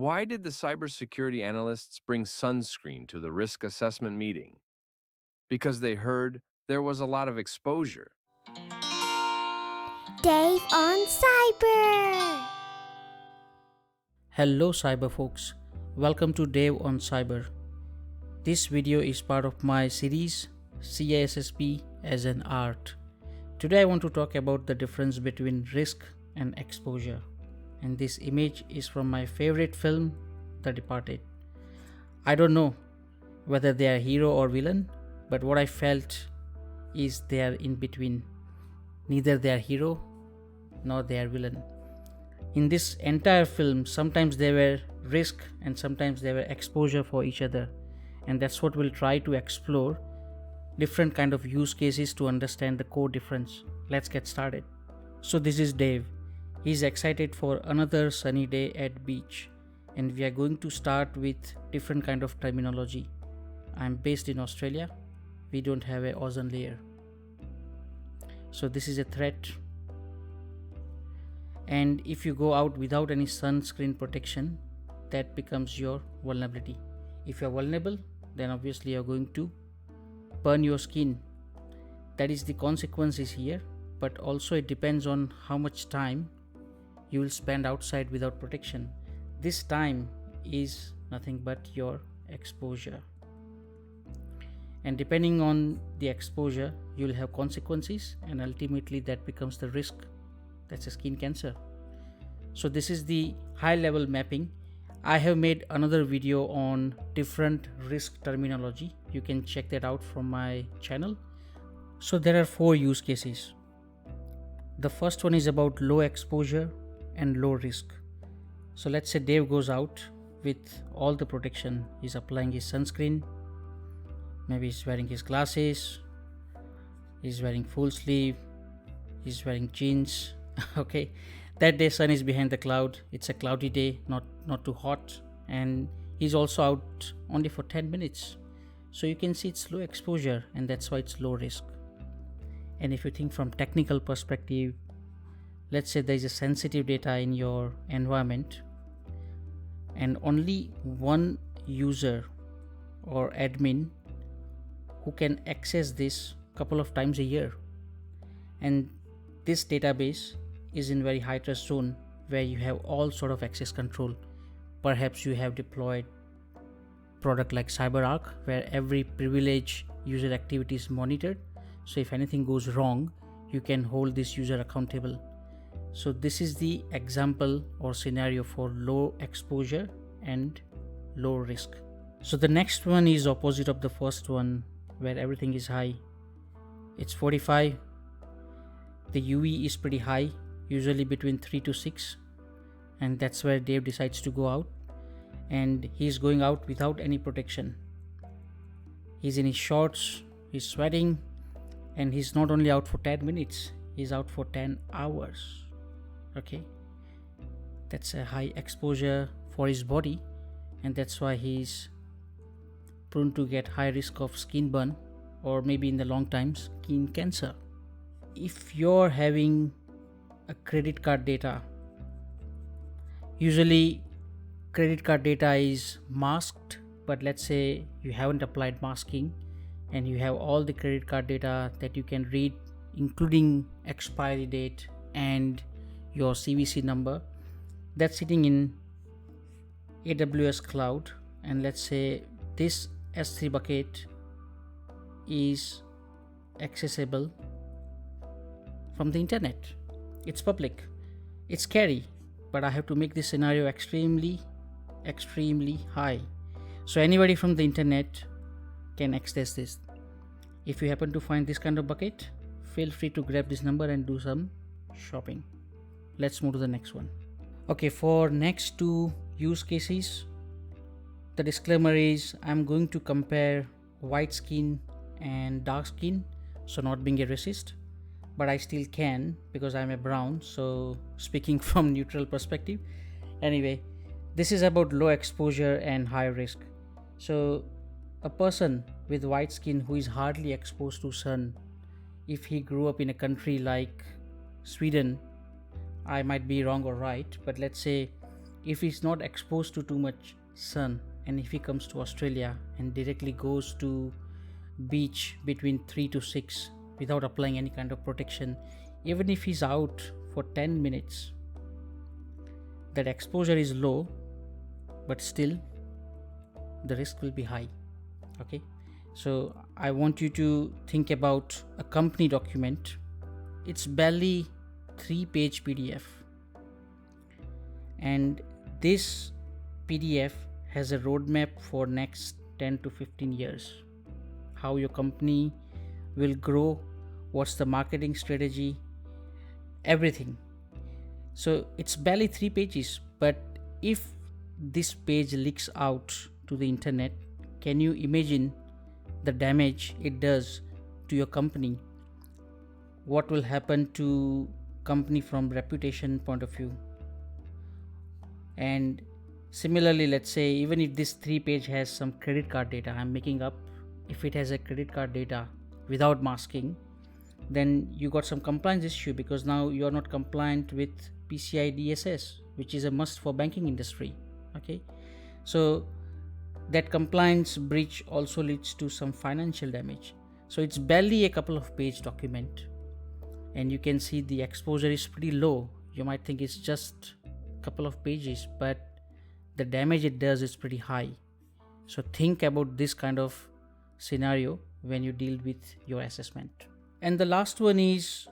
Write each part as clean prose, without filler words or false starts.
Why did the cybersecurity analysts bring sunscreen to the risk assessment meeting? Because they heard there was a lot of exposure. Dave on Cyber. Hello cyber folks, welcome to Dave on Cyber. This video is part of my series CaaSSP as an art. Today I want to talk about the difference between risk and exposure. And this image is from my favorite film, The Departed. I don't know whether they are hero or villain, but what I felt is they are in between. Neither they are hero nor they are villain. In this entire film, sometimes there were risk and sometimes there were exposure for each other, and that's what we'll try to explore, different kind of use cases to understand the core difference. Let's get started. So this is Dave. He's excited for another sunny day at beach, and we are going to start with different kind of terminology. I'm based in Australia. We don't have a ozone layer. So this is a threat. And if you go out without any sunscreen protection, that becomes your vulnerability. If you're vulnerable, then obviously you're going to burn your skin. That is the consequences here, but also it depends on how much time you will spend outside without protection. This time is nothing but your exposure. And depending on the exposure, you will have consequences, and ultimately that becomes the risk. That's a skin cancer. So this is the high level mapping. I have made another video on different risk terminology. You can check that out from my channel. So there are 4 use cases. The first one is about low exposure and low risk. So let's say Dave goes out with all the protection. He's applying his sunscreen. Maybe he's wearing his glasses. He's wearing full sleeve. He's wearing jeans. Okay, that day sun is behind the cloud. It's a cloudy day, not too hot, and he's also out only for 10 minutes. So you can see it's low exposure, and that's why it's low risk. And if you think from technical perspective, let's say there is a sensitive data in your environment and only one user or admin who can access this couple of times a year, and this database is in very high trust zone where you have all sort of access control. Perhaps you have deployed product like CaaART where every privilege user activity is monitored. So if anything goes wrong, you can hold this user accountable. So this is the example or scenario for low exposure and low risk. So the next one is opposite of the first one where everything is high. It's 45. The UV is pretty high, usually between 3 to 6, and that's where Dave decides to go out, and he's going out without any protection. He's in his shorts, he's sweating, and he's not only out for 10 minutes, he's out for 10 hours. Okay, that's a high exposure for his body, and that's why he's prone to get high risk of skin burn, or maybe in the long time skin cancer. If you're having a credit card data, usually credit card data is masked, but let's say you haven't applied masking and you have all the credit card data that you can read, including expiry date and your CVC number, that's sitting in AWS cloud, and let's say this S3 bucket is accessible from the internet. It's public. It's scary, but I have to make this scenario extremely high. So anybody from the internet can access this. If you happen to find this kind of bucket, feel free to grab this number and do some shopping. Let's move to the next one. Okay, for next 2 use cases, the disclaimer is I'm going to compare white skin and dark skin, so not being a racist, but I still can because I'm a brown, so speaking from neutral perspective. Anyway, this is about low exposure and high risk. So a person with white skin who is hardly exposed to sun, if he grew up in a country like Sweden, I might be wrong or right, but let's say if he's not exposed to too much sun, and if he comes to Australia and directly goes to beach between 3 to 6 without applying any kind of protection, even if he's out for 10 minutes, that exposure is low, but still the risk will be high. Okay, so I want you to think about a company document. It's barely 3-page PDF, and this PDF has a roadmap for next 10 to 15 years, how your company will grow, what's the marketing strategy, everything. So it's barely 3 pages, but if this page leaks out to the internet, can you imagine the damage it does to your company? What will happen to company from reputation point of view? And similarly, let's say even if this 3-page has some credit card data, I'm making up, if it has a credit card data without masking, then you got some compliance issue, because now you are not compliant with PCI DSS, which is a must for banking industry. Okay, so that compliance breach also leads to some financial damage. So it's barely a couple of page document, and you can see the exposure is pretty low. You might think it's just a couple of pages, but the damage it does is pretty high. So think about this kind of scenario when you deal with your assessment. And the last one is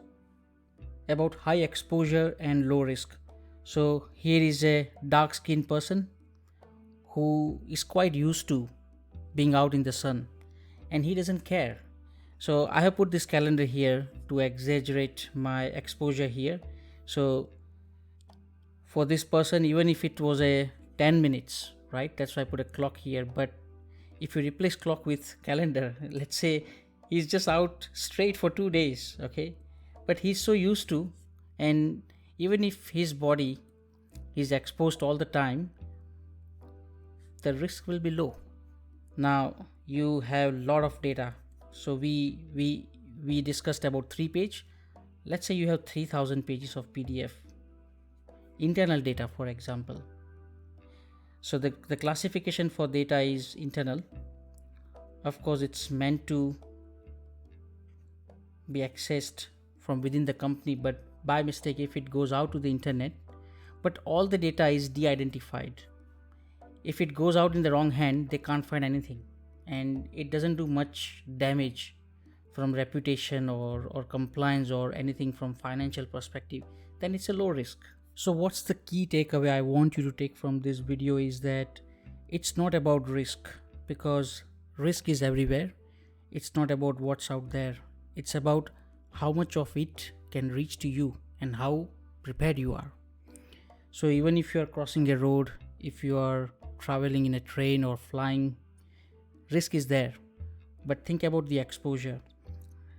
about high exposure and low risk. So here is a dark skinned person who is quite used to being out in the sun, and he doesn't care. So I have put this calendar here to exaggerate my exposure here. So for this person, even if it was a 10 minutes, right, that's why I put a clock here. But if you replace clock with calendar, let's say he's just out straight for 2 days, okay, but he's so used to, and even if his body is exposed all the time, the risk will be low. Now you have a lot of data. So we discussed about 3-page. Let's say you have 3000 pages of PDF, internal data, for example. So the classification for data is internal. Of course, it's meant to be accessed from within the company, but by mistake, if it goes out to the internet, but all the data is de-identified. If it goes out in the wrong hand, they can't find anything, and it doesn't do much damage from reputation or compliance or anything from financial perspective, then it's a low risk. So what's the key takeaway I want you to take from this video is that it's not about risk, because risk is everywhere. It's not about what's out there. It's about how much of it can reach to you and how prepared you are. So even if you are crossing a road, if you are traveling in a train or flying, risk is there, but think about the exposure.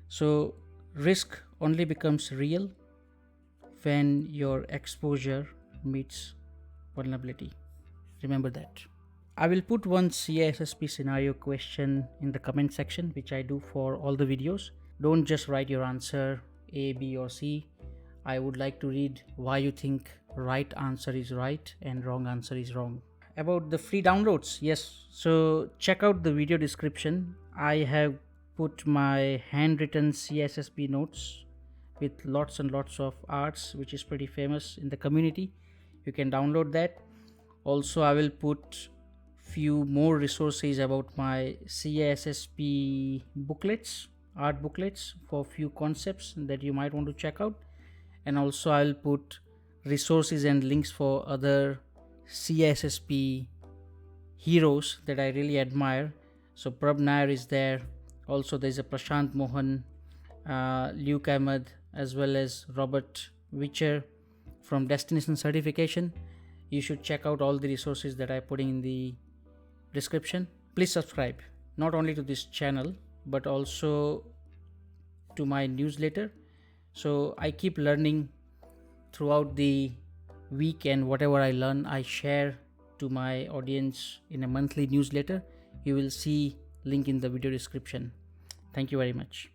So risk only becomes real when your exposure meets vulnerability. Remember that. I will put one CASSP scenario question in the comment section, which I do for all the videos. Don't just write your answer A, B or C. I would like to read why you think right answer is right and wrong answer is wrong. About the free downloads, yes, so check out the video description. I have put my handwritten CSSP notes with lots and lots of arts, which is pretty famous in the community. You can download that. Also, I will put few more resources about my CASSP booklets, art booklets, for few concepts that you might want to check out. And also I'll put resources and links for other CASSP heroes that I really admire. So Prab Nair is there. Also there's a Prashant Mohan, Luke Ahmed, as well as Robert Witcher from Destination Certification. You should check out all the resources that I'm putting in the description. Please subscribe not only to this channel but also to my newsletter. So I keep learning throughout the week, and whatever I learn I share to my audience in a monthly newsletter. You will see link in the video description. Thank you very much.